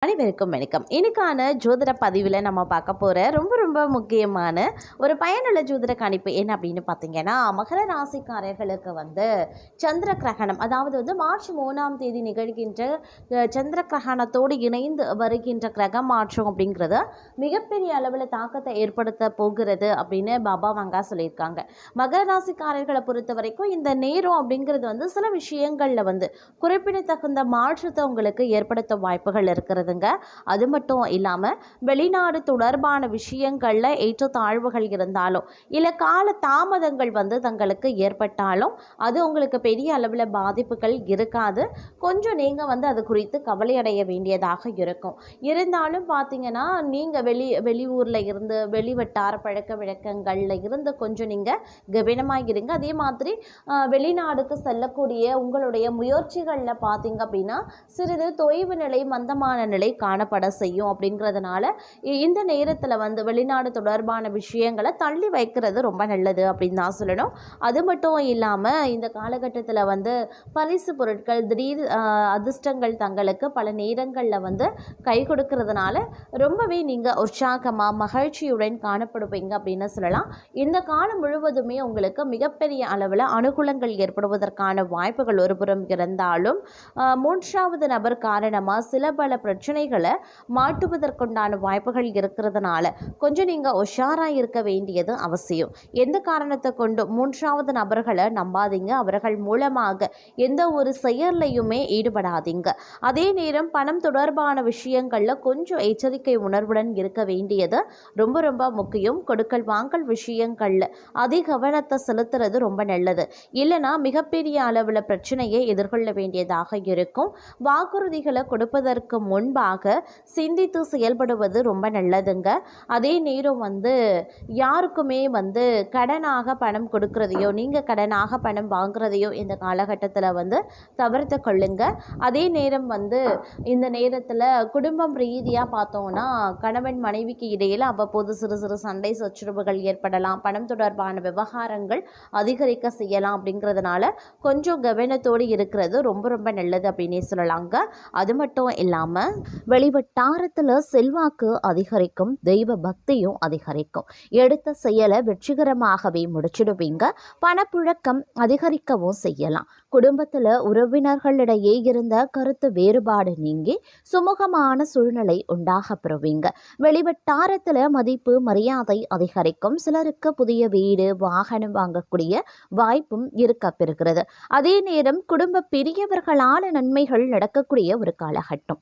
அனைவருக்கும் வணக்கம். இன்னைக்கான ஜோதிட பதிவில் நம்ம பார்க்க போகிற ரொம்ப ரொம்ப முக்கியமான ஒரு பயனுள்ள ஜோதிட கணிப்பு என்ன அப்படின்னு பார்த்தீங்கன்னா, மகர ராசிக்காரர்களுக்கு சந்திர கிரகணம், அதாவது மார்ச் 3ஆம் தேதி நிகழ்கின்ற சந்திர கிரகணத்தோடு இணைந்து வருகின்ற கிரக மாற்றம் அப்படிங்கிறது மிகப்பெரிய அளவில் தாக்கத்தை ஏற்படுத்த போகிறது அப்படின்னு பாபா வங்கா சொல்லியிருக்காங்க. மகர ராசிக்காரர்களை பொறுத்த வரைக்கும் இந்த நேரம் அப்படிங்கிறது சில விஷயங்களில் குறிப்பிடத்தகுந்த மாற்றத்தை உங்களுக்கு ஏற்படுத்த வாய்ப்புகள் இருக்கிறதுங்க. அது மட்டும் இல்லாமல் வெளிநாடு தொடர்பான விஷயங்களில் ஏற்றத்தாழ்வுகள் இருந்தாலும் இல்லை கால தாமதங்கள் தங்களுக்கு ஏற்பட்டாலும் அது உங்களுக்கு பெரிய அளவில் பாதிப்புகள் இருக்காது. கொஞ்சம் நீங்கள் அது குறித்து கவலையடைய வேண்டியதாக இருக்கும். இருந்தாலும் பார்த்தீங்கன்னா நீங்கள் வெளியூரில் இருந்து வெளிவட்டார பழக்க வழக்கங்களில் இருந்து கொஞ்சம் நீங்கள் கவனமாக இருங்க. அதே மாதிரி வெளிநாடுக்கு செல்லக்கூடிய உங்களுடைய முயற்சிகளில் பார்த்தீங்க அப்படின்னா சிறிது தொய்வு நிலை மந்தமான நிலை காணப்பட செய்யும். அப்படிங்கிறதுனால இந்த நேரத்தில் வெளிநாடு தொடர்பான விஷயங்களை தள்ளி வைக்கிறது ரொம்ப நல்லது அப்படின்னு தான் சொல்லணும். அது மட்டும் இல்லாமல் இந்த காலகட்டத்தில் பரிசு பொருட்கள் திடீர் அதிர்ஷ்டங்கள் தங்களுக்கு பல நேரங்களில் கை கொடுக்கறதுனால ரொம்பவே நீங்கள் உற்சாகமாக மகிழ்ச்சியுடன் காணப்படுவீங்க அப்படின்னு சொல்லலாம். இந்த காலம் முழுவதுமே உங்களுக்கு மிகப்பெரிய அளவில் அனுகூலங்கள் ஏற்படுவதற்கான வாய்ப்புகள் ஒருபுறம் இருந்தாலும் மூன்றாவது நபர் காரணமாக சில பல பிரச்சனைகளை மாட்டுவதற்குண்டான வாய்ப்புகள் இருக்கிறதுனால கொஞ்சம் நீங்கள் உஷாராக இருக்க வேண்டியது அவசியம். எந்த காரணத்தை கொண்டு மூன்றாவது நபர்களை நம்பாதீங்க. அவர்கள் மூலமாக எந்த ஒரு செயல்லையுமே ஈடுபடாதீங்க. அதே நேரம் பணம் தொடர்பான விஷயங்களில் கொஞ்சம் எச்சரிக்கை உணர்வுடன் இருக்க வேண்டியது ரொம்ப ரொம்ப முக்கியம். கொடுக்கல் வாங்கல் விஷயங்களில் அதிக கவனத்தை செலுத்துறது ரொம்ப நல்லது. இல்லைனா மிகப்பெரிய அளவில் பிரச்சனையை எதிர்கொள்ள வேண்டியதாக இருக்கும். வாக்குறுதிகளை கொடுப்பதற்கு முன்பாக சிந்தித்து செயல்படுவது ரொம்ப நல்லதுங்க. அதே நேரம் யாருக்குமே கடனாக பணம் கொடுக்கறதையோ நீங்கள் கடனாக பணம் வாங்குறதையோ இந்த காலகட்டத்தில் தவிர்த்து கொள்ளுங்க. அதே நேரம் இந்த நேரத்தில் குடும்பம் ரீதியாக பார்த்தோம்னா கணவன் மனைவிக்கு இடையில் அவ்வப்போது சிறு சிறு சண்டை சச்சரவுகள் ஏற்படலாம். பணம் தொடர்பான விவகாரங்கள் அதிகரிக்க செய்யலாம். அப்படிங்கிறதுனால கொஞ்சம் கவனத்தோடு இருக்கிறது ரொம்ப ரொம்ப நல்லது அப்படின்னே சொல்லலாங்க. அது மட்டும் இல்லாமல் வெளிவட்டாரத்தில் செல்வாக்கு அதிகரிக்கும், தெய்வ பக்தியும் அதிகரிக்கும். எடுத்த செயலை வெற்றிகரமாகவே முடிச்சிடுவீங்க. பணப்புழக்கம் அதிகரிக்கவும் செய்யலாம். குடும்பத்தில் உறவினர்களிடையே இருந்த கருத்து வேறுபாடு நீங்கி சுமூகமான சூழ்நிலை உண்டாக பெறுவீங்க. வெளிவட்டாரத்தில் மதிப்பு மரியாதை அதிகரிக்கும். சிலருக்கு புதிய வீடு வாகனம் வாங்கக்கூடிய வாய்ப்பும் இருக்க பெறுகிறது. அதே நேரம் குடும்ப பெரியவர்களால் நன்மைகள் நடக்கக்கூடிய ஒரு காலகட்டம்.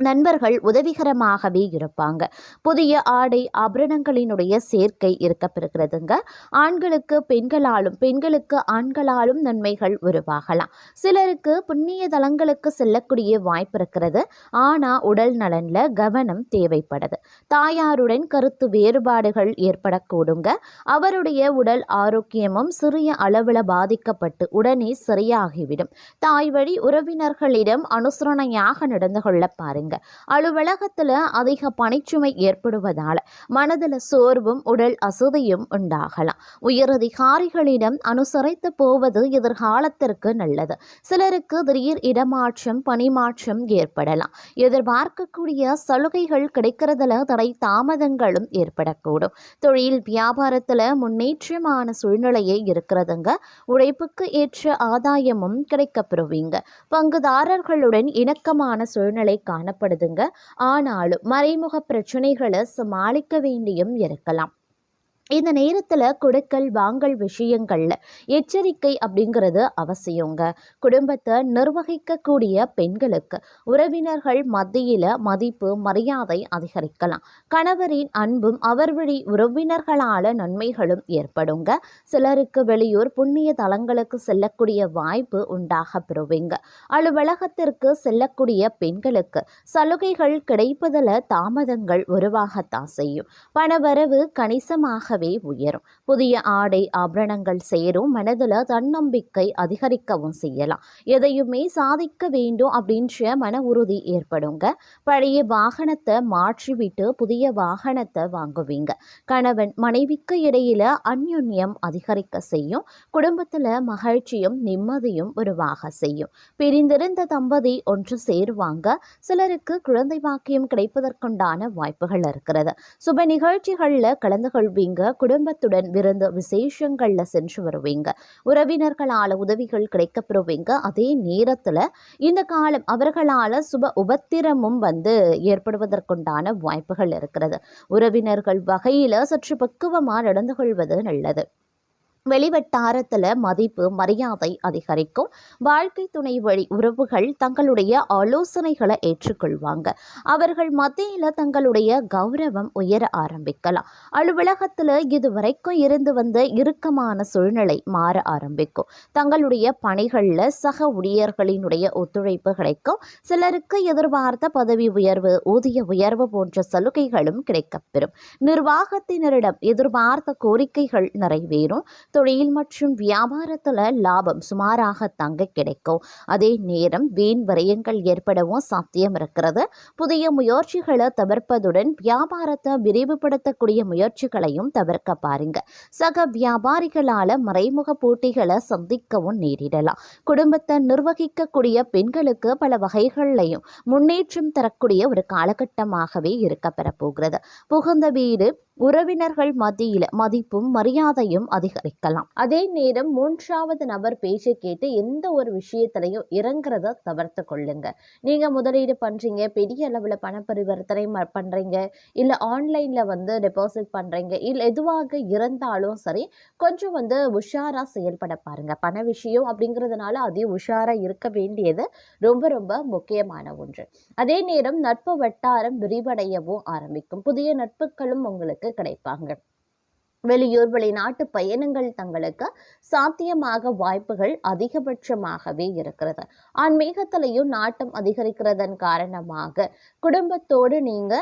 நண்பர்கள் உதவிகரமாகவே இருப்பாங்க. புதிய ஆடை ஆபரணங்களினுடைய சேர்க்கை இருக்கப்பெறுகிறதுங்க. ஆண்களுக்கு பெண்களாலும் பெண்களுக்கு ஆண்களாலும் நன்மைகள் உருவாகலாம். சிலருக்கு புண்ணிய தலங்களுக்கு செல்லக்கூடிய வாய்ப்பு இருக்கிறது. ஆனால் உடல் நலனில் கவனம் தேவைப்படுது. தாயாருடன் கருத்து வேறுபாடுகள் ஏற்படக்கூடுங்க. அவருடைய உடல் ஆரோக்கியமும் சிறிய அளவில் பாதிக்கப்பட்டு உடனே சரியாகிவிடும். தாய் வழி உறவினர்களிடம் அனுசரணையாக நடந்து கொள்ள பாருங்க. அலுவலகத்தில் அதிக பணிச்சுமை ஏற்படுவதால் மனதில் சோர்வும் உடல் அசதியும் உண்டாகலாம். உயரதிகாரிகளிடம் அனுசரித்து போவது எதிர்காலத்திற்கு நல்லது. சிலருக்கு திடீர் இடமாற்றம் பணிமாற்றம் ஏற்படலாம். எதிர்பார்க்கக்கூடிய சலுகைகள் கிடைக்கிறதுல தடை தாமதங்களும் ஏற்படக்கூடும். தொழில் வியாபாரத்தில் முன்னேற்றமான சூழ்நிலையே இருக்கிறதுங்க. உழைப்புக்கு ஏற்ற ஆதாயமும் கிடைக்கப்பெறுவீங்க. பங்குதாரர்களுடன் இணக்கமான சூழ்நிலை காணப்படுதுங்க. ஆனாலும் மறைமுக பிரச்சனைகளை சமாளிக்க வேண்டியும் இருக்கலாம். இந்த நேரத்தில் கொடுக்கல் வாங்கல் விஷயங்களில் எச்சரிக்கை அப்படிங்கிறது அவசியங்க. குடும்பத்தை நிர்வகிக்கக்கூடிய பெண்களுக்கு உறவினர்கள் மத்தியில் மதிப்பு மரியாதை அதிகரிக்கலாம். கணவரின் அன்பும் அவர் வழி உறவினர்களால் நன்மைகளும் ஏற்படுங்க. சிலருக்கு வெளியூர் புண்ணிய தலங்களுக்கு செல்லக்கூடிய வாய்ப்பு உண்டாக பெறுவீங்க. அலுவலகத்திற்கு செல்லக்கூடிய பெண்களுக்கு சலுகைகள் கிடைப்பதில் தாமதங்கள் உருவாகத்தான் செய்யும். பணவரவு கணிசமாக அதிகமாகவே உயரும். புதிய ஆடை ஆபரணங்கள் சேரும். மனதில் தன்னம்பிக்கை அதிகரிக்கவும் செய்யலாம். எதையுமே சாதிக்க வேண்டும் அப்படின்ற மன உறுதி ஏற்படுங்க. பழைய வாகனத்தை மாற்றிவிட்டு புதிய வாகனத்தை வாங்குவீங்க. கணவன் மனைவிக்கு இடையில அந்யுன்யம் அதிகரிக்க செய்யும். குடும்பத்தில் மகிழ்ச்சியும் நிம்மதியும் உருவாக செய்யும். பிரிந்திருந்த தம்பதி ஒன்று சேருவாங்க. சிலருக்கு குழந்தை பாக்கியம் கிடைப்பதற்குண்டான வாய்ப்புகள் இருக்கிறது. சுப நிகழ்ச்சிகளில் கலந்து கொள்வீங்க. குடும்பத்துடன் விருந்து விசேஷங்கள்ல சென்று வருவீங்க. உறவினர்களால் உதவிகள் கிடைக்கப்பெறுவீங்க. அதே நேரத்தில் இந்த காலம் அவர்களால் சுப உபத்திரமும் ஏற்படுவதற்குண்டான வாய்ப்புகள் இருக்கிறது. உறவினர்கள் வகையில் சற்று பக்குவமாக நடந்து கொள்வது நல்லது. வெளிவட்டாரத்தில் மதிப்பு மரியாதை அதிகரிக்கும். வாழ்க்கை துணை வழி உறவுகள் தங்களுடைய ஆலோசனைகளை ஏற்றுக்கொள்வாங்க. அவர்கள் மத்தியில் தங்களுடைய கௌரவம் உயர ஆரம்பிக்கலாம். அலுவலகத்தில் இதுவரைக்கும் இருந்து வந்த இறுக்கமான சூழ்நிலை மாற ஆரம்பிக்கும். தங்களுடைய பணிகளில் சக ஊழியர்களினுடைய ஒத்துழைப்பு கிடைக்கும். சிலருக்கு எதிர்பார்த்த பதவி உயர்வு ஊதிய உயர்வு போன்ற சலுகைகளும் கிடைக்கப்பெறும். நிர்வாகத்தினரிடம் எதிர்பார்த்த கோரிக்கைகள் நிறைவேறும். தொழில் மற்றும் வியாபாரத்தில் லாபம் சுமாராக தங்க கிடைக்கும். அதே நேரம் வீண் விரயங்கள் ஏற்படவும் சாத்தியம் இருக்கிறது. புதிய முயற்சிகளை தவிர்ப்பதுடன் வியாபாரத்தை விரிவுபடுத்தக்கூடிய முயற்சிகளையும் தவிர்க்க பாருங்க. சக வியாபாரிகளால் மறைமுக போட்டிகளை சந்திக்கவும் நேரிடலாம். குடும்பத்தை நிர்வகிக்கக்கூடிய பெண்களுக்கு பல வகைகளிலையும் முன்னேற்றம் தரக்கூடிய ஒரு காலகட்டமாகவே இருக்கப்பெற போகிறது. புகுந்த வீடு உறவினர்கள் மத்தியில் மதிப்பும் மரியாதையும் அதிகரிக்கலாம். அதே நேரம் மூன்றாவது நபர் பேச்சை கேட்டு எந்த ஒரு விஷயத்திலையும் இறங்குறத தவிர்த்து கொள்ளுங்க. நீங்க முதலீடு பண்றீங்க, பெரிய அளவில் பண பரிவர்த்தனை பண்றீங்க, இல்லை ஆன்லைன்ல டெபாசிட் பண்றீங்க, இல்லை எதுவாக இருந்தாலும் சரி, கொஞ்சம் உஷாரா செயல்பட பாருங்க. பண விஷயம் அப்படிங்கிறதுனால அதே உஷாரா இருக்க வேண்டியது ரொம்ப ரொம்ப முக்கியமான ஒன்று. அதே நேரம் நட்பு வட்டாரம் விரிவடையவும் ஆரம்பிக்கும். புதிய நட்புகளும் உங்களுக்கு கிடைப்பாங்க. வெளியூர் வெளிநாட்டு பயணங்கள் தங்களுக்கு சாத்தியமாக வாய்ப்புகள் அதிகபட்சமாகவே இருக்கிறது. ஆன்மீகத்திலையும் நாட்டம் அதிகரிக்கிறதன் காரணமாக குடும்பத்தோடு நீங்க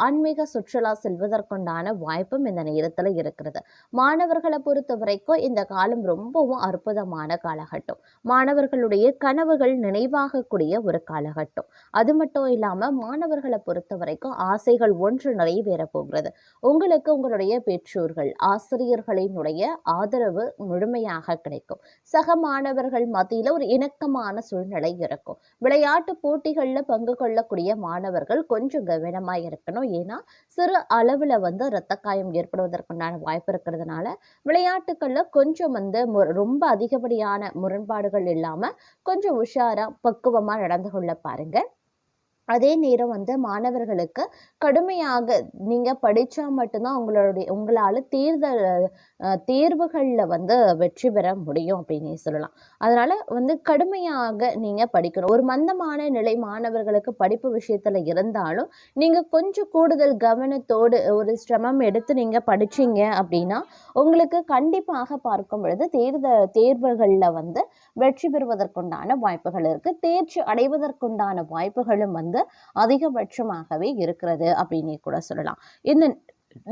ஆன்மீக சுற்றுலா செல்வதற்குண்டான வாய்ப்பும் இந்த நேரத்தில் இருக்கிறது. மாணவர்களை பொறுத்த வரைக்கும் இந்த காலம் ரொம்பவும் அற்புதமான காலகட்டம். மாணவர்களுடைய கனவுகள் நினைவாகக்கூடிய ஒரு காலகட்டம். அது மட்டும் இல்லாம மாணவர்களை பொறுத்த வரைக்கும் ஆசைகள் ஒன்று நிறைவேற போகிறது. உங்களுக்கு உங்களுடைய பெற்றோர்கள் ஆசிரியர்களினுடைய ஆதரவு முழுமையாக கிடைக்கும். சக மாணவர்கள் மத்தியில் ஒரு இணக்கமான சூழ்நிலை இருக்கும். விளையாட்டு போட்டிகளில் பங்கு கொள்ளக்கூடிய மாணவர்கள் கொஞ்சம் கவனமாக இருக்கணும். ஏன்னா சிறு அளவில் இரத்த காயம் ஏற்படுவதற்குண்டான வாய்ப்பு இருக்கிறதுனால விளையாட்டுகளில் கொஞ்சம் ரொம்ப அதிகப்படியான முரண்பாடுகள் இல்லாமல் கொஞ்சம் உஷாரா பக்குவமாக நடந்து கொள்ள பாருங்க. அதே நேரம் மாணவர்களுக்கு கடுமையாக நீங்கள் படித்தா மட்டும்தான் உங்களால் தேர்வுகளில் வெற்றி பெற முடியும் அப்படின்னு சொல்லலாம். அதனால் கடுமையாக நீங்கள் படிக்கணும். ஒரு மந்தமான நிலை மாணவர்களுக்கு படிப்பு விஷயத்தில் இருந்தாலும் நீங்கள் கொஞ்சம் கூடுதல் கவனத்தோடு ஒரு சிரமம் எடுத்து நீங்கள் படிச்சீங்க அப்படின்னா உங்களுக்கு கண்டிப்பாக பார்க்கும் பொழுது தேர்வுகளில் வெற்றி பெறுவதற்குண்டான வாய்ப்புகள் இருக்குது. தேர்ச்சி அடைவதற்குண்டான வாய்ப்புகளும் அதிகபட்சமாகவே இருக்கிறது அப்படின்னு கூட சொல்லலாம். இந்த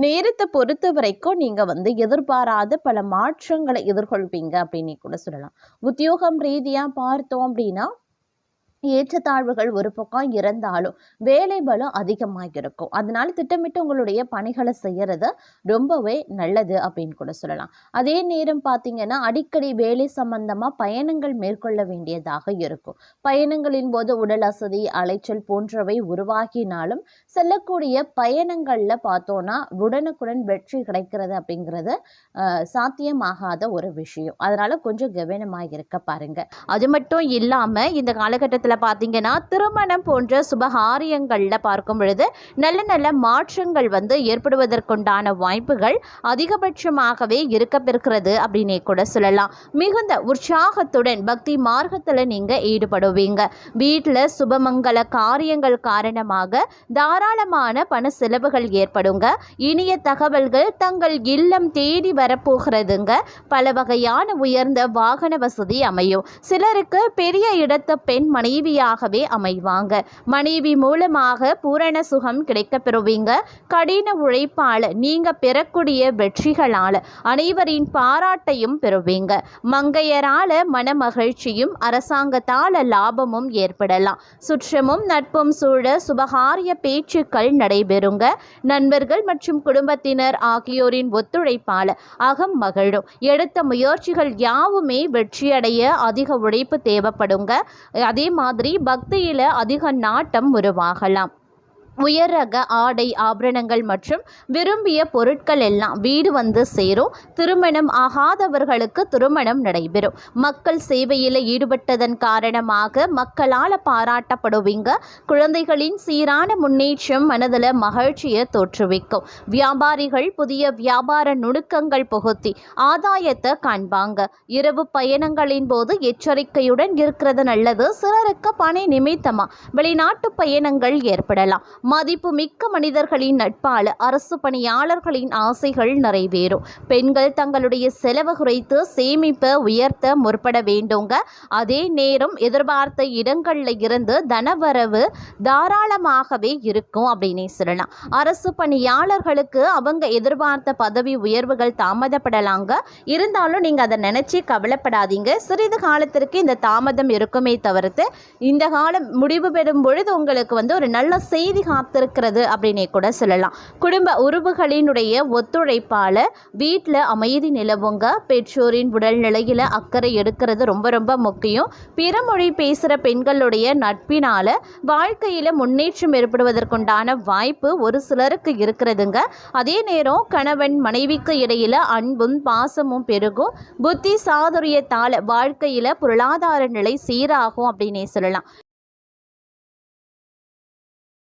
நேரத்தை பொறுத்த வரைக்கும் நீங்க எதிர்பாராத பல மாற்றங்களை எதிர்கொள்வீங்க அப்படின்னு கூட சொல்லலாம். உத்தியோகம் ரீதியா பார்த்தோம் அப்படின்னா ஏற்றத்தாழ்வுகள் ஒரு பக்கம் இருந்தாலும் வேலை பலம் அதிகமாக இருக்கும். அதனால திட்டமிட்டு உங்களுடைய பணிகளை செய்யறது ரொம்பவே நல்லது அப்படின்னு கூட சொல்லலாம். அதே நேரம் பார்த்தீங்கன்னா அடிக்கடி வேலை சம்பந்தமா பயணங்கள் மேற்கொள்ள வேண்டியதாக இருக்கும். பயணங்களின் போது உடல் அசதி அலைச்சல் போன்றவை உருவாகினாலும் செல்லக்கூடிய பயணங்கள்ல பார்த்தோம்னா உடனுக்குடன் வெற்றி கிடைக்கிறது அப்படிங்கிறது சாத்தியமாகாத ஒரு விஷயம். அதனால கொஞ்சம் கவனமாக இருக்க பாருங்க. அது மட்டும் இல்லாம இந்த காலகட்டத்தில் பார்த்தீங்கன்னா திருமணம் போன்ற சுபகாரியங்களில் பார்க்கும் பொழுது நல்ல நல்ல மாற்றங்கள் ஏற்படுவதற்குண்டான வாய்ப்புகள் அதிகபட்சமாகவே இருக்கப்பெறுகிறது அப்படின்னே கூட சொல்லலாம். மிகுந்த உற்சாகத்துடன் பக்தி மார்க்கத்தில் நீங்கள் ஈடுபடுவீங்க. வீட்டில் சுபமங்கல காரியங்கள் காரணமாக தாராளமான பண செலவுகள் ஏற்படுங்க. இனிய தகவல்கள் தங்கள் இல்லம் தேடி வரப்போகிறதுங்க. பல வகையான உயர்ந்த வாகன வசதி அமையும். சிலருக்கு பெரிய இடத்த பெண்மணி மனைவியாகவே அமைவாங்க. மனைவி மூலமாக பூரண சுகம் கிடைக்க பெறுவீங்க. கடின உழைப்பால் நீங்க பெறக்கூடிய வெற்றிகளால் அனைவரின் பாராட்டையும் பெறுவீங்க. மங்கையரால மன மகிழ்ச்சியும் அரசாங்கத்தால லாபமும் ஏற்படலாம். சுற்றமும் நட்பும் சூழ சுபகாரிய பேச்சுக்கள் நடைபெறுங்க. நண்பர்கள் மற்றும் குடும்பத்தினர் ஆகியோரின் ஒத்துழைப்பால் அகம் மகிழும். எடுத்த முயற்சிகள் யாவுமே வெற்றியடைய அதிக உழைப்பு தேவைப்படுங்க. அதே மாதிரி பக்தியில அதிக நாட்டம் உருவாகலாம். உயர் ரக ஆடை ஆபரணங்கள் மற்றும் விரும்பிய பொருட்கள் எல்லாம் வீடு வந்து சேரும். திருமணம் ஆகாதவர்களுக்கு திருமணம் நடைபெறும். மக்கள் சேவையில் ஈடுபட்டதன் காரணமாக மக்களால் பாராட்டப்படுவீங்க. குழந்தைகளின் சீரான முன்னேற்றம் மனதில் மகிழ்ச்சியை தோற்றுவிக்கும். வியாபாரிகள் புதிய வியாபார நுணுக்கங்கள் புகுத்தி ஆதாயத்தை காண்பாங்க. இரவு பயணங்களின் போது எச்சரிக்கையுடன் இருக்கிறது நல்லது. சிலருக்கு பணி நிமித்தமாக வெளிநாட்டு பயணங்கள் ஏற்படலாம். மதிப்பு மிக்க மனிதர்களின் நட்பால் அரசு பணியாளர்களின் ஆசைகள் நிறைவேறும். பெண்கள் தங்களுடைய செலவு குறைத்து சேமிப்பை உயர்த்த முற்பட வேண்டுங்க. அதே நேரம் எதிர்பார்த்த இடங்களில் இருந்து தனவரவு தாராளமாகவே இருக்கும் அப்படின்னே சொல்லலாம். அரசு பணியாளர்களுக்கு அவங்க எதிர்பார்த்த பதவி உயர்வுகள் தாமதப்படலாங்க. இருந்தாலும் நீங்கள் அதை நினச்சி கவலைப்படாதீங்க. சிறிது காலத்திற்கு இந்த தாமதம் இருக்குமே தவிர்த்து இந்த காலம் முடிவு பெறும் பொழுது உங்களுக்கு ஒரு நல்ல செய்தி காத்திருக்கிறது அப்படின்னே கூட சொல்லலாம். குடும்ப உறவுகளினுடைய ஒத்துழைப்பால் வீட்டில் அமைதி நிலவுங்க. பெற்றோரின் உடல்நிலையில் அக்கறை எடுக்கிறது ரொம்ப ரொம்ப முக்கியம். பிற மொழி பேசுகிற பெண்களுடைய நட்பினால் வாழ்க்கையில் முன்னேற்றம் ஏற்படுவதற்குண்டான வாய்ப்பு ஒரு சிலருக்கு இருக்கிறதுங்க. அதே நேரம் கணவன் மனைவிக்கு இடையில் அன்பும் பாசமும் பெருகும். புத்தி சாதுரியத்தால் வாழ்க்கையில் பொருளாதார நிலை சீராகும் அப்படின்னே சொல்லலாம்.